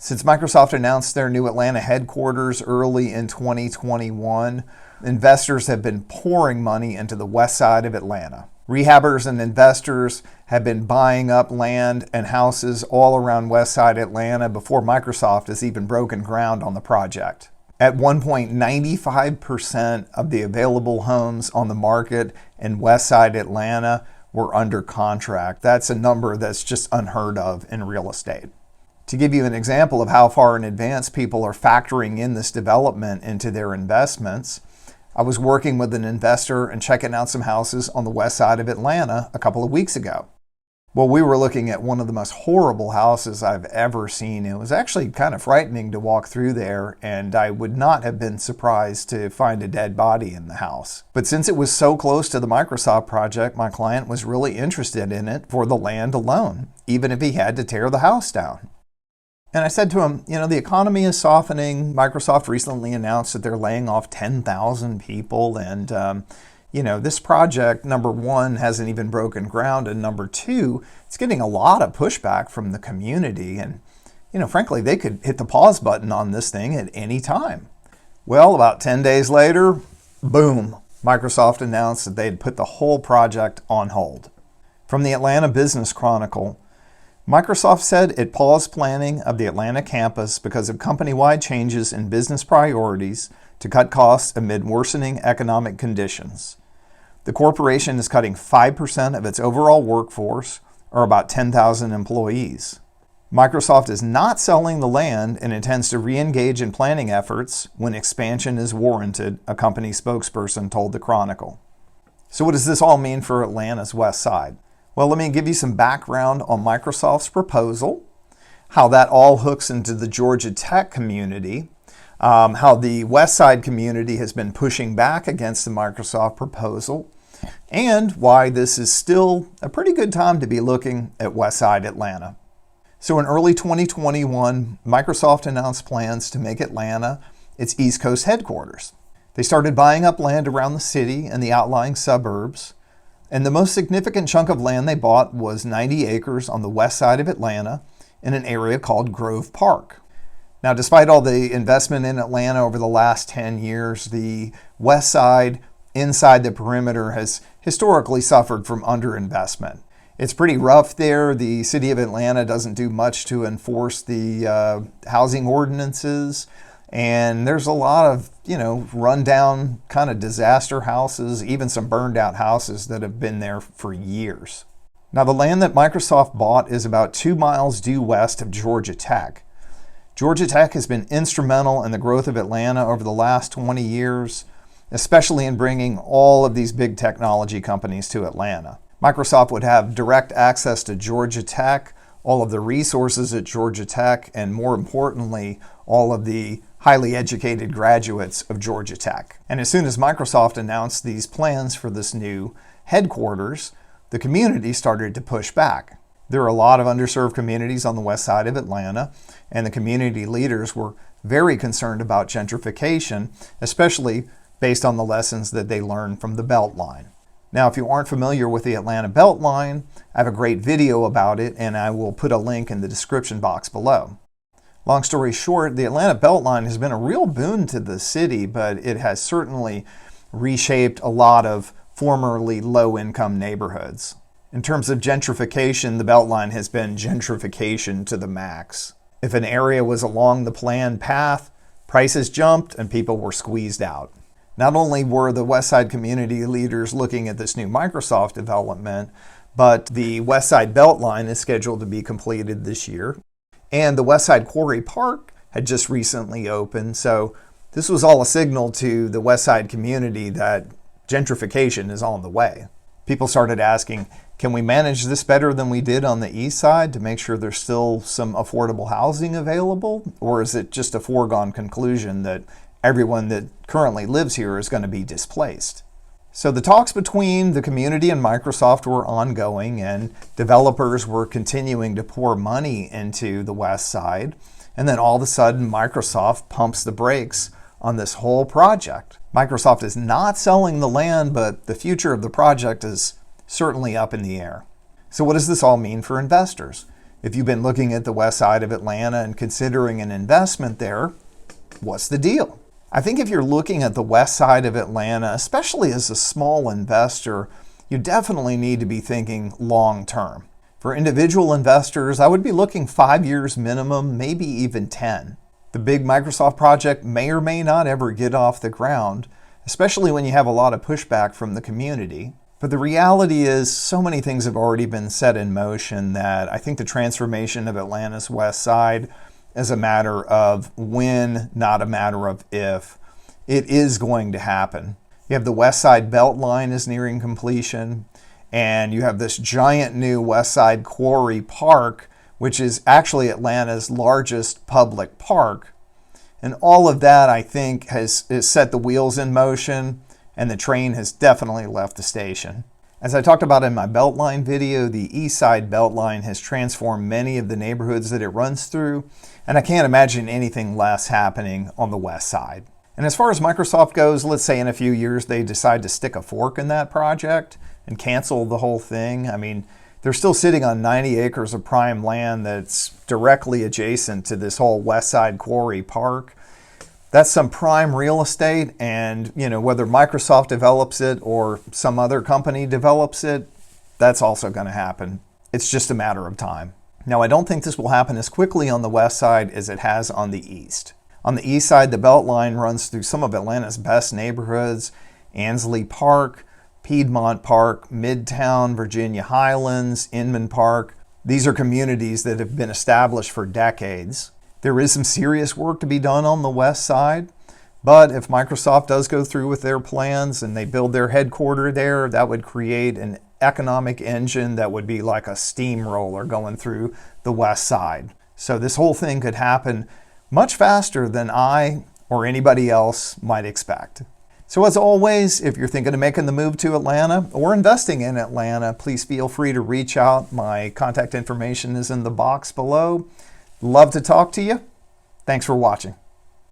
Since Microsoft announced their new Atlanta headquarters early in 2021, investors have been pouring money into the west side of Atlanta. Rehabbers and investors have been buying up land and houses all around west side Atlanta before Microsoft has even broken ground on the project. At one point, 95% of the available homes on the market in west side Atlanta were under contract. That's a number that's just unheard of in real estate. To give you an example of how far in advance people are factoring in this development into their investments, I was working with an investor and checking out some houses on the west side of Atlanta a couple of weeks ago. Well, we were looking at one of the most horrible houses I've ever seen. It was actually kind of frightening to walk through there, and I would not have been surprised to find a dead body in the house. But since it was so close to the Microsoft project, my client was really interested in it for the land alone, even if he had to tear the house down. And I said to him, the economy is softening. Microsoft recently announced that they're laying off 10,000 people. And, this project, number one, hasn't even broken ground. And number two, it's getting a lot of pushback from the community. And, frankly, they could hit the pause button on this thing at any time. Well, about 10 days later, boom, Microsoft announced that they'd put the whole project on hold. From the Atlanta Business Chronicle, Microsoft said it paused planning of the Atlanta campus because of company-wide changes in business priorities to cut costs amid worsening economic conditions. The corporation is cutting 5% of its overall workforce, or about 10,000 employees. Microsoft is not selling the land and intends to re-engage in planning efforts when expansion is warranted, a company spokesperson told the Chronicle. So what does this all mean for Atlanta's west side? Well, let me give you some background on Microsoft's proposal, how that all hooks into the Georgia Tech community, how the West Side community has been pushing back against the Microsoft proposal, and why this is still a pretty good time to be looking at West Side Atlanta. So in early 2021, Microsoft announced plans to make Atlanta its East Coast headquarters. They started buying up land around the city and the outlying suburbs. And the most significant chunk of land they bought was 90 acres on the west side of Atlanta in an area called Grove Park. Now, despite all the investment in Atlanta over the last 10 years, the west side inside the perimeter has historically suffered from underinvestment. It's pretty rough there. The city of Atlanta doesn't do much to enforce the housing ordinances. And there's a lot of, rundown kind of disaster houses, even some burned out houses that have been there for years. Now, the land that Microsoft bought is about 2 miles due west of Georgia Tech. Georgia Tech has been instrumental in the growth of Atlanta over the last 20 years, especially in bringing all of these big technology companies to Atlanta. Microsoft would have direct access to Georgia Tech, all of the resources at Georgia Tech, and more importantly, all of the highly educated graduates of Georgia Tech. And as soon as Microsoft announced these plans for this new headquarters, the community started to push back. There are a lot of underserved communities on the west side of Atlanta, and the community leaders were very concerned about gentrification, especially based on the lessons that they learned from the Beltline. Now, if you aren't familiar with the Atlanta Beltline, I have a great video about it, and I will put a link in the description box below. Long story short, the Atlanta Beltline has been a real boon to the city, but it has certainly reshaped a lot of formerly low-income neighborhoods. In terms of gentrification, the Beltline has been gentrification to the max. If an area was along the planned path, prices jumped and people were squeezed out. Not only were the West Side community leaders looking at this new Microsoft development, but the West Side Beltline is scheduled to be completed this year. And the West Side Quarry Park had just recently opened, so this was all a signal to the West Side community that gentrification is on the way. People started asking, can we manage this better than we did on the east side to make sure there's still some affordable housing available? Or is it just a foregone conclusion that everyone that currently lives here is going to be displaced? So the talks between the community and Microsoft were ongoing, and developers were continuing to pour money into the west side. And then all of a sudden, Microsoft pumps the brakes on this whole project. Microsoft is not selling the land, but the future of the project is certainly up in the air. So what does this all mean for investors? If you've been looking at the west side of Atlanta and considering an investment there, what's the deal? I think if you're looking at the west side of Atlanta, especially as a small investor, you definitely need to be thinking long term. For individual investors, I would be looking 5 years minimum, maybe even 10. The big Microsoft project may or may not ever get off the ground, especially when you have a lot of pushback from the community. But the reality is, so many things have already been set in motion that I think the transformation of Atlanta's west side is a matter of when, not a matter of if. It is going to happen. You have the west side Beltline is nearing completion, and you have this giant new west side quarry park, which is actually Atlanta's largest public park. And all of that, I think, has set the wheels in motion, and the train has definitely left the station. As I talked about in my Beltline video, the east side Beltline has transformed many of the neighborhoods that it runs through, and I can't imagine anything less happening on the west side. And as far as Microsoft goes, let's say in a few years they decide to stick a fork in that project and cancel the whole thing. I mean, they're still sitting on 90 acres of prime land that's directly adjacent to this whole west side quarry park. That's some prime real estate, and whether Microsoft develops it or some other company develops it, that's also going to happen. It's just a matter of time. Now, I don't think this will happen as quickly on the west side as it has on the east. On the east side, the Beltline runs through some of Atlanta's best neighborhoods: Ansley Park, Piedmont Park, Midtown, Virginia Highlands, Inman Park. These are communities that have been established for decades. There is some serious work to be done on the west side, but if Microsoft does go through with their plans and they build their headquarters there, that would create an economic engine that would be like a steamroller going through the west side. So this whole thing could happen much faster than I or anybody else might expect. So as always, if you're thinking of making the move to Atlanta or investing in Atlanta, please feel free to reach out. My contact information is in the box below. Love to talk to you. Thanks for watching.